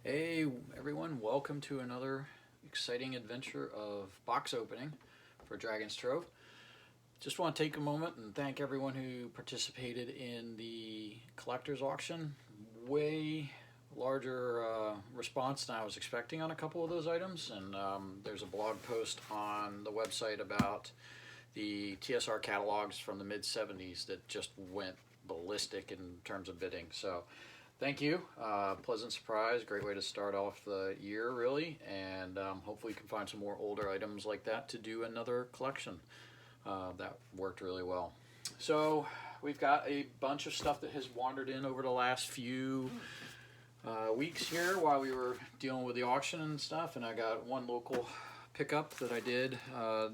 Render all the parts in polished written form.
Hey everyone, welcome to another exciting adventure of box opening for Dragon's Trove. Just want to take a moment and thank everyone who participated in the collector's auction. Way larger response than I was expecting on a couple of those items, and there's a blog post on the website about the TSR catalogs from the mid 70s that just went ballistic in terms of bidding. So thank you. Pleasant surprise. Great way to start off the year, really. And hopefully you can find some more older items like that to do another collection. That worked really well. So we've got a bunch of stuff that has wandered in over the last few weeks here while we were dealing with the auction and stuff. And I got one local pickup that I did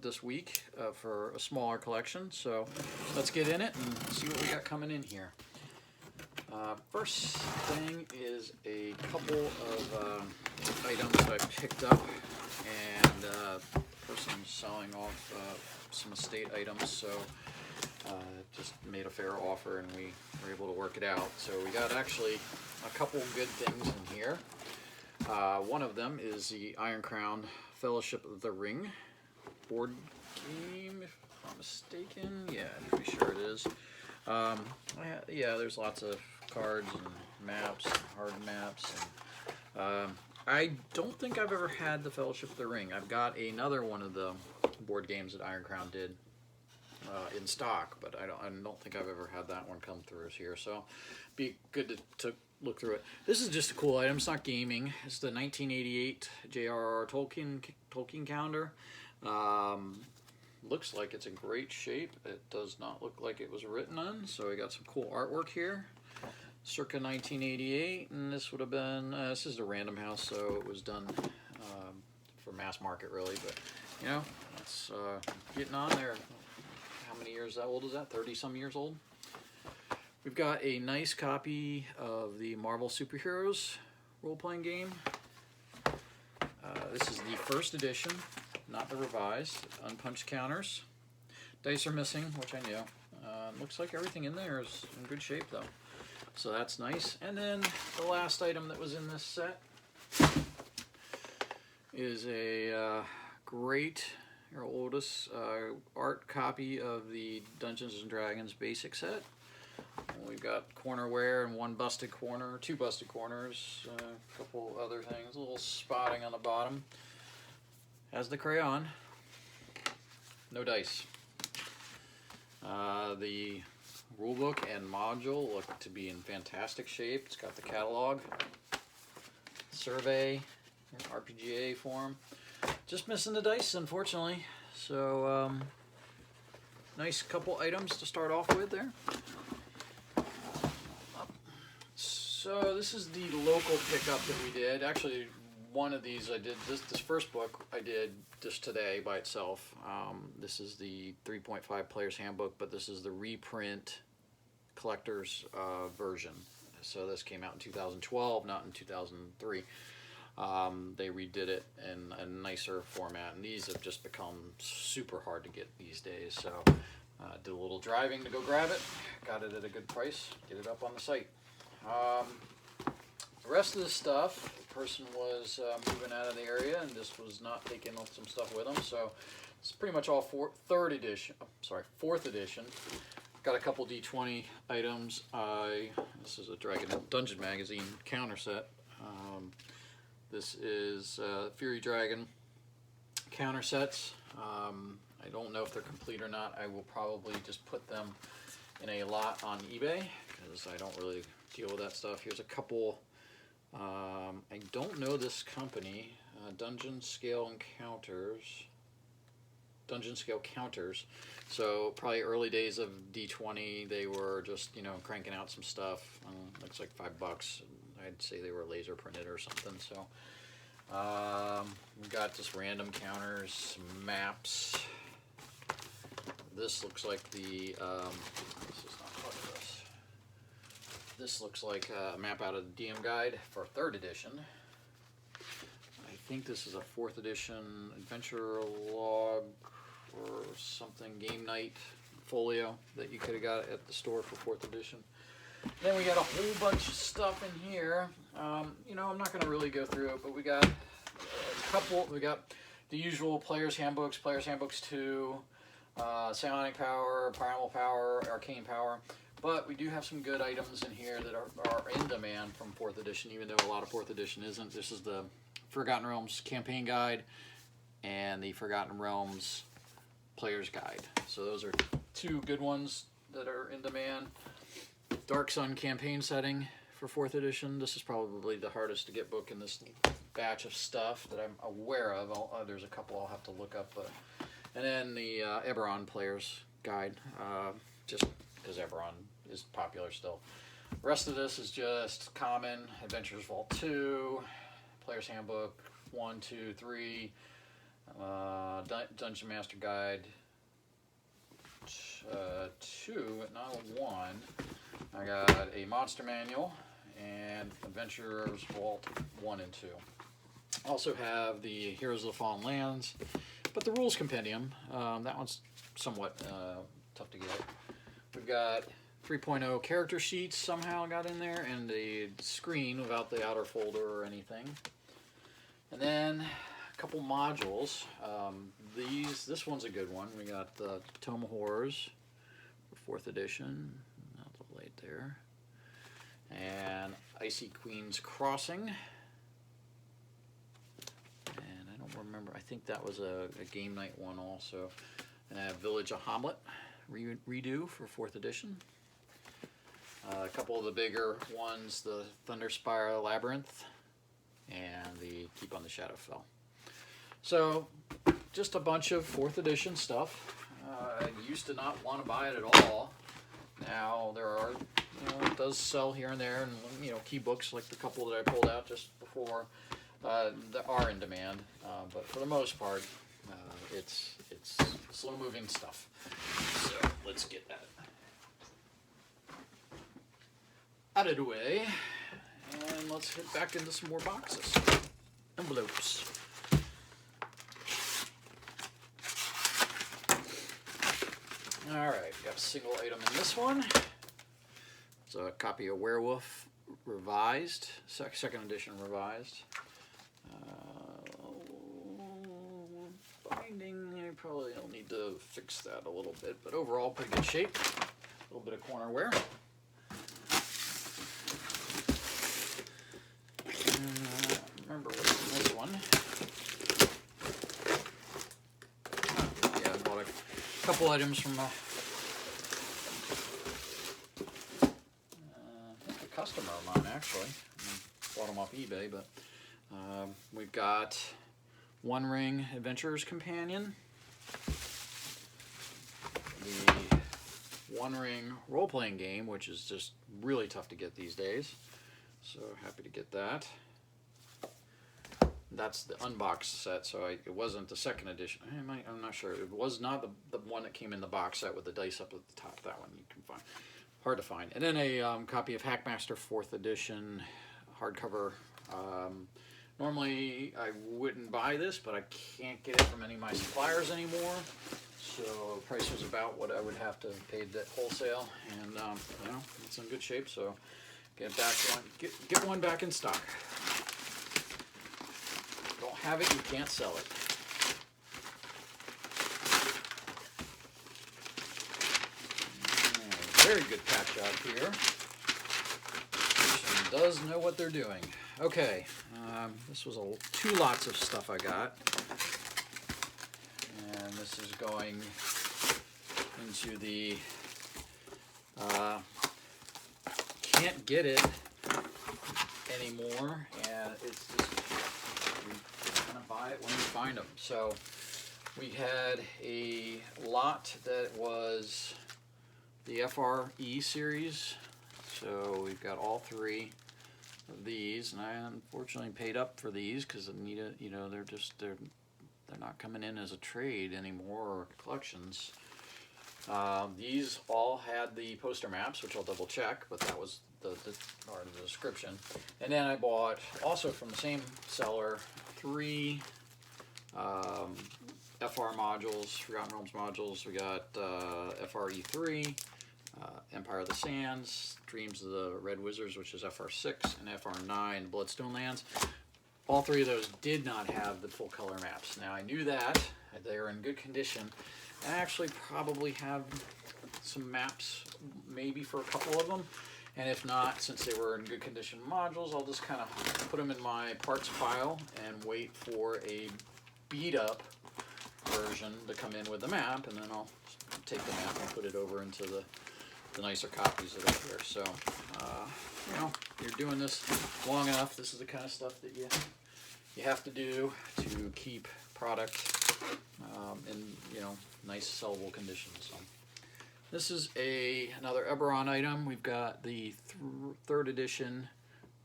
this week for a smaller collection. So let's get in it and see what we got coming in here. First thing is a couple of items that I picked up, and the person selling off some estate items, so just made a fair offer and we were able to work it out. So we got actually a couple good things in here. One of them is the Iron Crown Fellowship of the Ring board game, if I'm not mistaken. Yeah, I'm pretty sure it is. Yeah, there's lots of cards and maps, and hard maps. And, I don't think I've ever had the Fellowship of the Ring. I've got another one of the board games that Iron Crown did in stock, but I don't think I've ever had that one come through here. So be good to look through it. This is just a cool item. It's not gaming. It's the 1988 J.R.R.TOLKIEN calendar. Looks like it's in great shape. It does not look like it was written on, so we got some cool artwork here. Circa 1988, and this would have been, this is a Random House, so it was done for mass market really, but you know, it's getting on there. How many years old is that? 30 some years old. We've got a nice copy of the Marvel Superheroes role-playing game. This is the first edition, not the revised. Unpunched counters. Dice are missing, which I knew. Looks like everything in there is in good shape though. So that's nice. And then the last item that was in this set is a great, your oldest art copy of the Dungeons & Dragons basic set. We've got cornerware and one busted corner, two busted corners, a couple other things, a little spotting on the bottom. Has the crayon, no dice. The rulebook and module look to be in fantastic shape. It's got the catalog, survey, RPGA form. Just missing the dice, unfortunately. So, nice couple items to start off with there. So this is the local pickup that we did. Actually, one of these I did, this first book I did just today by itself. This is the 3.5 Player's Handbook, but this is the reprint collector's version. So this came out in 2012, not in 2003. They redid it in a nicer format, and these have just become super hard to get these days. So did a little driving to go grab it, got it at a good price, get it up on the site. The rest of the stuff, the person was moving out of the area and just was not taking some stuff with them, so it's pretty much all fourth edition. Got a couple D20 items. This is a Dragon Dungeon Magazine counter set. This is Fury Dragon counter sets. I don't know if they're complete or not. I will probably just put them in a lot on eBay because I don't really deal with that stuff. Here's a couple. I don't know this company. Dungeon Scale Counters. So probably early days of D20. They were just cranking out some stuff. Looks like $5. I'd say they were laser printed or something. So we got just random counters, some maps. This looks like the. This is not part of this. This looks like a map out of the DM Guide for 3rd edition. I think this is a 4th edition adventure log or something, game night folio that you could have got at the store for 4th edition. Then we got a whole bunch of stuff in here. You know, I'm not going to really go through it, but we got a couple. We got the usual Player's Handbooks, Player's Handbooks 2, Psionic Power, Primal Power, Arcane Power. But we do have some good items in here that are in demand from 4th edition, even though a lot of 4th edition isn't. This is the Forgotten Realms Campaign Guide and the Forgotten Realms Player's Guide. So those are two good ones that are in demand. Dark Sun campaign setting for 4th edition. This is probably the hardest to get book in this batch of stuff that I'm aware of. There's a couple I'll have to look up. And then the Eberron Player's Guide, just because Eberron is popular still. The rest of this is just common. Adventures Vault 2, Player's Handbook 1, 2, 3, Dungeon Master Guide 2, but not 1. I got a Monster Manual and Adventurers Vault 1 and 2. Also have the Heroes of the Fallen Lands, but the Rules Compendium, that one's somewhat tough to get. We've got 3.0 character sheets somehow got in there, and the screen without the outer folder or anything. And then a couple modules. This one's a good one. We got the Tome of Horrors for 4th edition. That's laid there. And Icy Queen's Crossing. And I don't remember. I think that was a game night one also. And Village of Hamlet redo for 4th edition. A couple of the bigger ones, the Thunderspire Labyrinth and the Keep on the Shadowfell. So, just a bunch of 4th edition stuff. I used to not want to buy it at all. Now there are, it does sell here and there, and key books like the couple that I pulled out just before that are in demand. But for the most part, it's slow-moving stuff. So let's get that out of the way, and let's hit back into some more boxes. Envelopes. Alright, got a single item in this one. It's a copy of Werewolf Revised, 2nd edition revised. Binding, I probably will need to fix that a little bit, but overall pretty good shape. A little bit of corner wear. Remember what's in this one. Yeah, I bought a couple items from I think a customer of mine actually. I bought them off eBay, but we've got One Ring Adventurer's Companion, the One Ring role-playing game, which is just really tough to get these days. So happy to get that. That's the unboxed set, so it wasn't the 2nd edition. I'm not sure. It was not the one that came in the box set with the dice up at the top. That one you can find. Hard to find. And then a copy of Hackmaster 4th edition hardcover. Normally I wouldn't buy this, but I can't get it from any of my suppliers anymore. So the price was about what I would have to pay at wholesale, and it's in good shape. So get one back in stock. Don't have it, you can't sell it. Very good patch job here. This one does know what they're doing. Okay, this was 2 lots of stuff I got. And this is going into the can't get it anymore, and it's just you're gonna buy it when you find them. So we had a lot that was the FRE series, so we've got all 3 of these, and I unfortunately paid up for these because they're not coming in as a trade anymore or collections. These all had the poster maps, which I'll double check, but that was the description. And then I bought also from the same seller 3 FR modules, Forgotten Realms modules. We got FRE3, Empire of the Sands, Dreams of the Red Wizards, which is FR6, and FR9, Bloodstone Lands. All three of those did not have the full color maps. Now I knew that, they are in good condition. I actually probably have some maps maybe for a couple of them, and if not, since they were in good condition modules, I'll just kind of put them in my parts pile and wait for a beat up version to come in with the map, and then I'll take the map and put it over into the nicer copies that are here. So, you know, you're doing this long enough. This is the kind of stuff that you have to do to keep product in, you know, nice sellable conditions. So, this is another Eberron item. We've got the third edition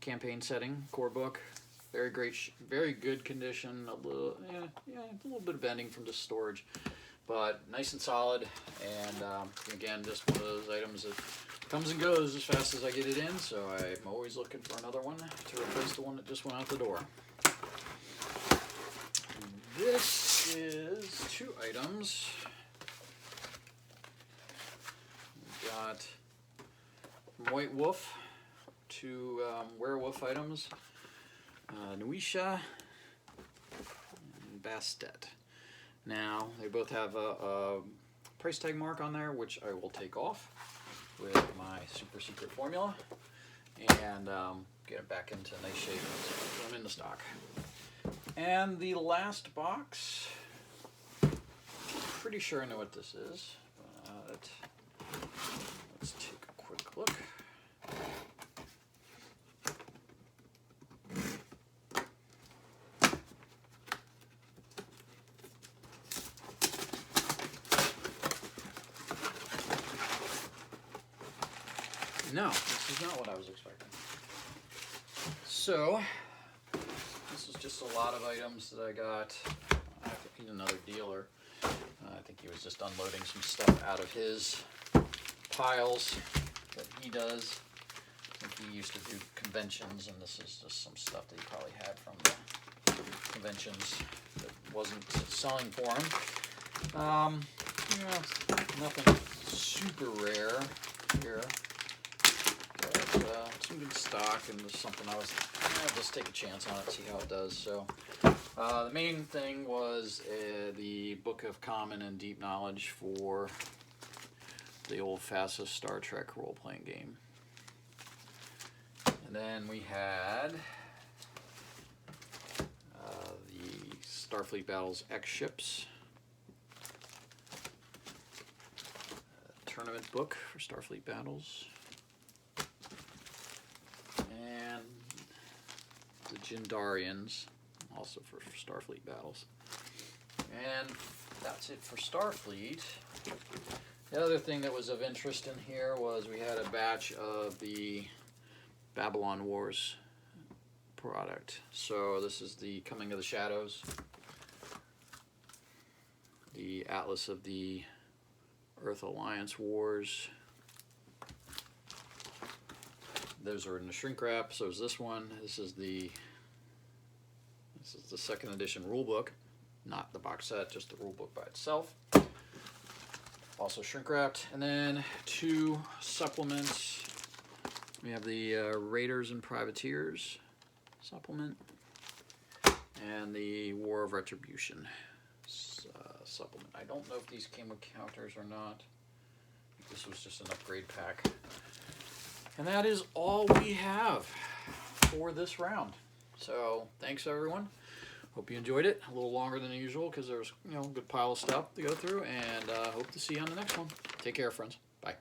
campaign setting core book. Very great, very good condition. A little bit of bending from just storage, but nice and solid. And again, just one of those items that comes and goes as fast as I get it in. So I'm always looking for another one to replace the one that just went out the door. This is two items. We've got from White Wolf, two werewolf items. Nuisha and Bastet. Now, they both have a price tag mark on there, which I will take off with my super secret formula and get it back into nice shape and put them in the stock. And the last box, pretty sure I know what this is, but let's take a quick look. No, this is not what I was expecting. So, this is just a lot of items that I got. I think he's another dealer. I think he was just unloading some stuff out of his piles that he does. I think he used to do conventions, and this is just some stuff that he probably had from the conventions that wasn't selling for him. Yeah, nothing super rare here. Some good stock, and just something I'll just take a chance on it, see how it does. So the main thing was the Book of Common and Deep Knowledge for the old fastest Star Trek role-playing game. And then we had the Starfleet Battles X ships, tournament book for Starfleet Battles, and the Jindarians, also for Starfleet Battles. And that's it for Starfleet. The other thing that was of interest in here was we had a batch of the Babylon Wars product. So this is the Coming of the Shadows, the Atlas of the Earth Alliance Wars. Those are in the shrink wrap. So is this one. This is the second edition rule book, not the box set, just the rule book by itself. Also shrink wrapped. And then two supplements. We have the Raiders and Privateers supplement and the War of Retribution supplement. I don't know if these came with counters or not. This was just an upgrade pack. And that is all we have for this round. So thanks everyone. Hope you enjoyed it. A little longer than usual because there's a good pile of stuff to go through, and hope to see you on the next one. Take care, friends. Bye.